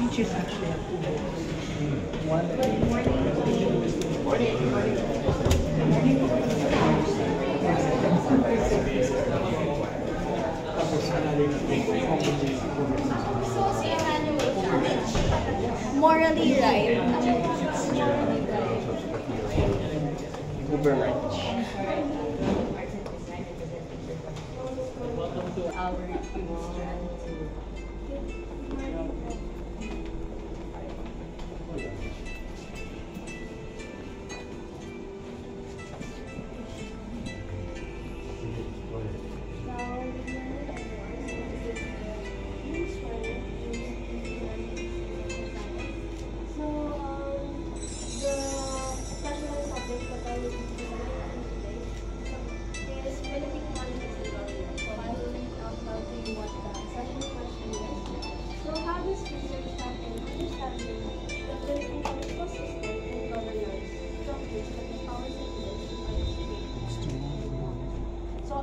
teachers actually have two books. One that is morally right. Welcome to our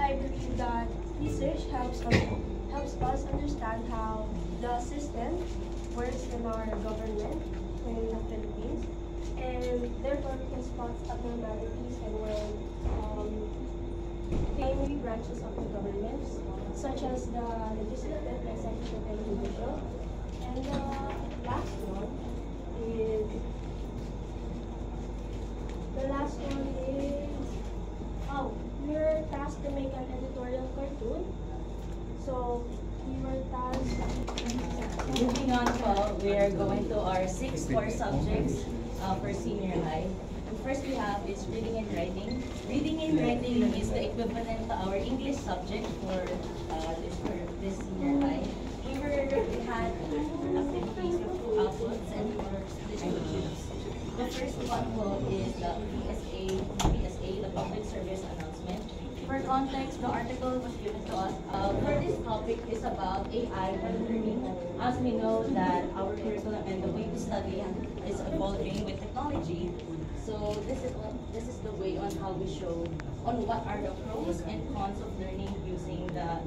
I believe that research helps us understand how the system works in our government in the Philippines, and therefore we can spot abnormalities and primary branches of the government, such as the legislative, executive, and judicial. And the last one is we were tasked to make an editorial cartoon. So we were tasked. Moving on, we are going to our 6 core subjects for senior high. And first we have is reading and writing. Reading and writing is the equivalent to our English subject for this senior high. We had activities for 2 outputs and 4 distributions. The first one is the PSA, the public service announcement. For context, the article was given to us. For this topic is about AI and learning. As we know that our curriculum and the way we study is evolving with technology. So this is the way on how we show on what are the pros and cons of learning using the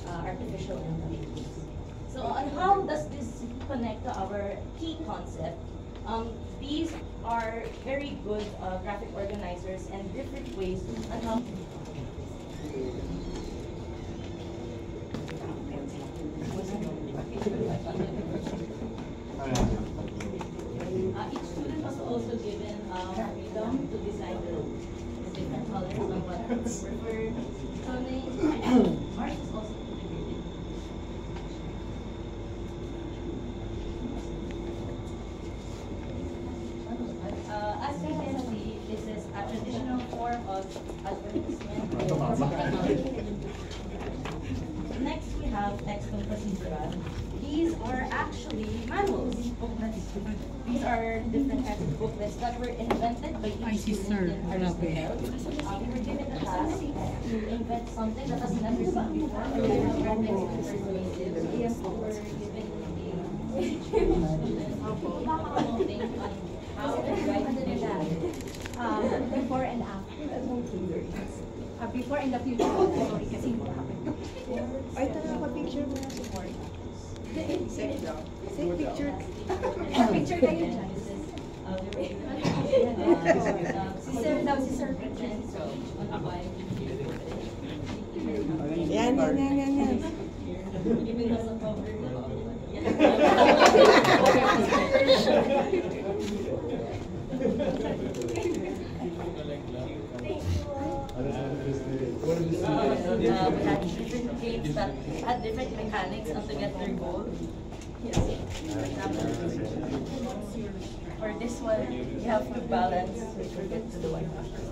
artificial intelligence. So on how does this connect to our key concept? These are very good graphic organizers and different ways on how each student was also given freedom to design the different colors on what they prefer. Art is also contributed. As you can see, this is a traditional form of advertisement. Next, we have text and procedural. These are actually manuals, booklets. These are different types of booklets that were invented by each student in Aristotle. We were given the task to invent something that has never seen before. We were given how to write Before and after. Before and the future. Sorry, kasi mo happen. Ay, tara, pa-picture mo na support. Safe daw. Safe picture. Picture kayo dyan. Si Sir daw, si Sir Pretend. Yan. Giving us a cover. We had different games that had different mechanics on to get their goal. Yes. For example, for this one, you have to balance, which we'll get to the one after.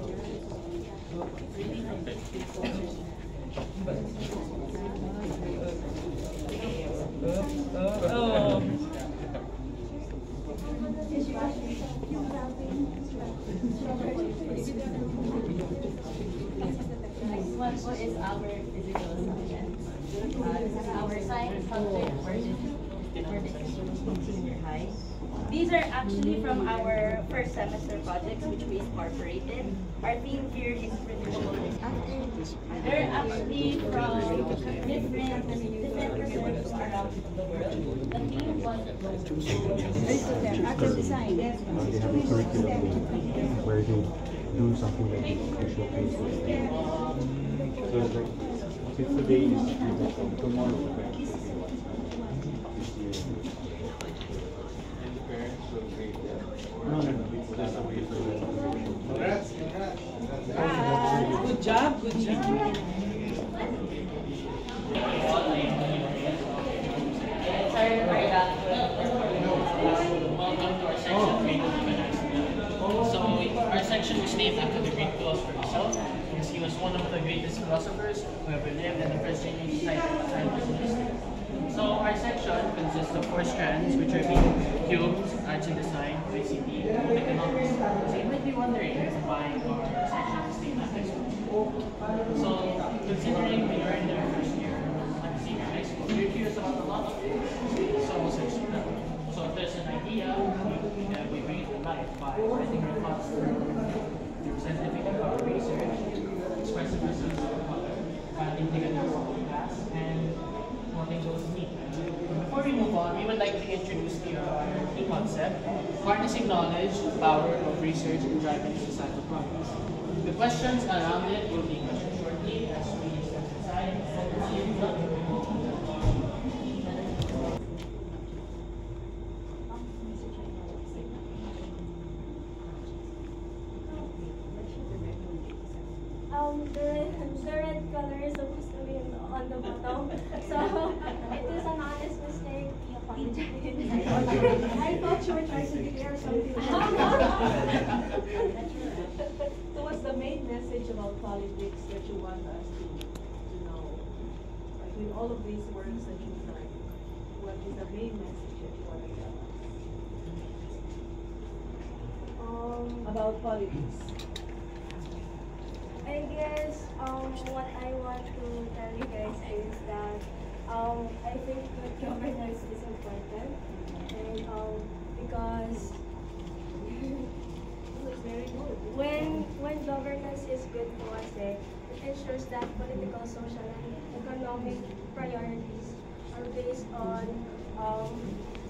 Next one is our physical subject. This is our science subject for this senior high. These are actually from our first semester projects which we incorporated. Our theme here is renewable. They're actually from different perspectives around the world. The theme was Active design. They have a curriculum where they do something like this to showcase this thing. So it's like, since today is tomorrow, the parents will be watching this year. And the parents will grade them. No, there's a way for them to grade. Good job, good job. Sorry for that. Welcome to our section, Grade 2. So, our section was named after the Greek philosopher himself, because he was one of the greatest philosophers who ever lived and the first genuine scientist in history. So, our section consists of 4 strands, which are being cubes, arts and design, ICT, and economics. So, you might be wondering why our section is named after school. So, considering we are in the first year of senior high school, we're curious about a lot of things. So, so if there's an idea, we bring it to life by writing our thoughts through scientific and our research, expressive results of color, finding together in class, and wanting those neat. Before we move on, we would like to introduce our key concept, harnessing knowledge, the power of research, and driving societal progress. The questions around it will be questioned shortly as we step inside and see if the red color is supposed to be on the bottom. So it is an honest mistake. We apologize. I thought you were trying to declare something. So what's the main message about politics that you want us to know? Like in all of these words that you've learned, what is the main message that you want to tell us? About politics. I guess what I want to tell you guys is that I think good governance is important, and because Very good. when governance is good to us, it ensures that political, social, and economic priorities are based on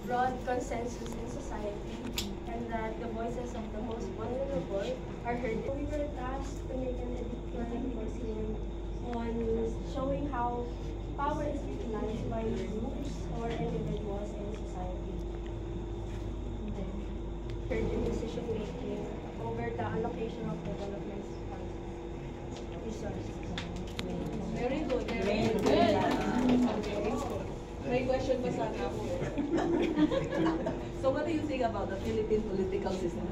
broad consensus in society, and that the voices of the most vulnerable are heard. We were tasked to make an editorial scene on showing how power is utilized by groups or individuals in society. Heard in decision making over the allocation of development funds resources. Very good. Very good. Okay. May question pa sana ako. So what do you think about the Philippine political system?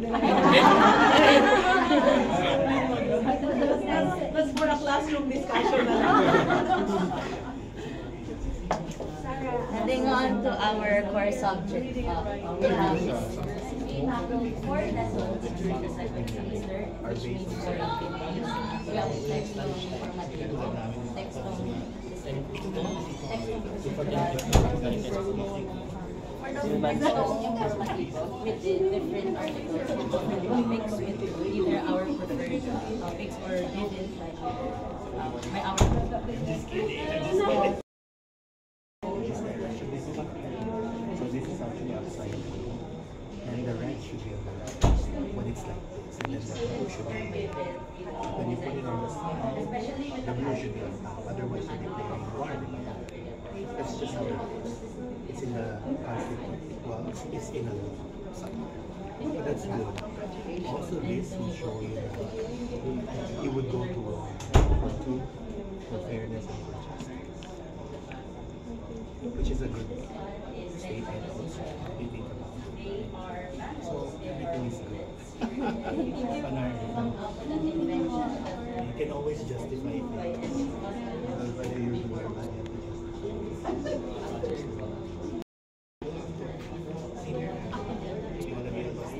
That's for a classroom discussion na lang. Heading on to our core subject, we have 4 lessons during the second semester, which means 4 activities. We have textong formativo, textong with the different articles topics with either our preferred topics or given by our So this is actually upside down. And the red should be on the right. When it's like this, and then the blue should be on the right. When you put it on the side, the blue should be on top. Otherwise, you'll be playing guard. That's just how it is. It's in the concept. Well, it's in a side. But that's good. Also, this will show you that you would go to war for truth, for fairness, and for justice. Which is a good statement also, if you think about it. So everything is good. You can always justify it. Whether you do or bad, you have to justify it. Senior, you want to be a boss?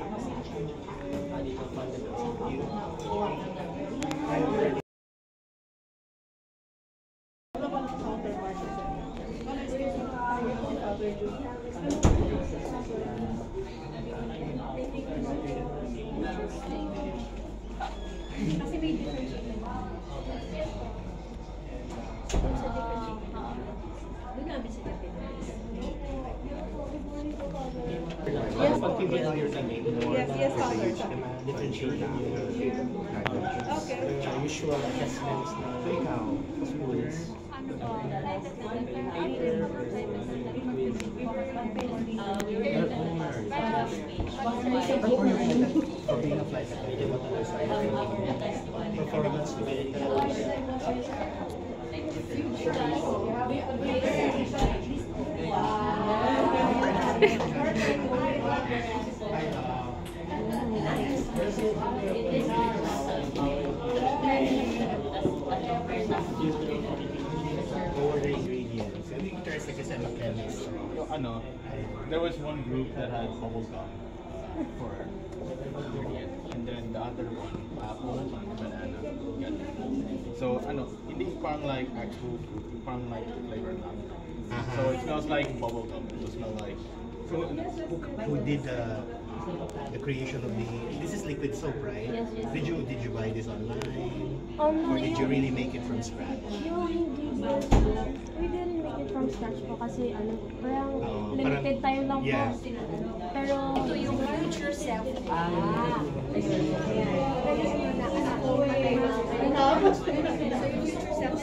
You? I'm ready. Kasi may different Doon namin sila pinag Yes. Pag typical you're naging more Yes, yes, sa Father. huge demand, differentiate yung Okay. usual assessments na so ikaw, sa schools. Ano ba? We were in the first page. For being a flight attendant, what other side? Our test one. Performance to be What were the ingredients? I'm interested kasi I'm a chemist. Ano, there was one group that had bubble gum for ingredient, and then the other one, apple, banana, ganun. So, ano, hindi parang like actual fruit, parang like flavor lang. So it smells like bubble gum. It will smell like. So, who did the creation of the? This is liquid soap, right? Yes, yes. Did you buy this online, No, or did you really make it from scratch? Yung ingredients, we didn't make it from scratch po kasi ano, parang Oh, limited parang- time lang yeah. po. Pero ito yung future self.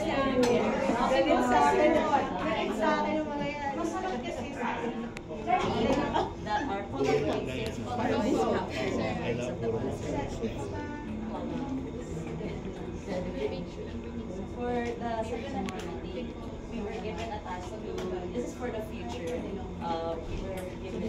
Galit sa akin. Galit sa akin yung mga yan. Masarap kasi sa akin. That our politics is always captures the I hearts love of the Puro. passengers. For the second activity, we were given a task to do, this is for the future. We were given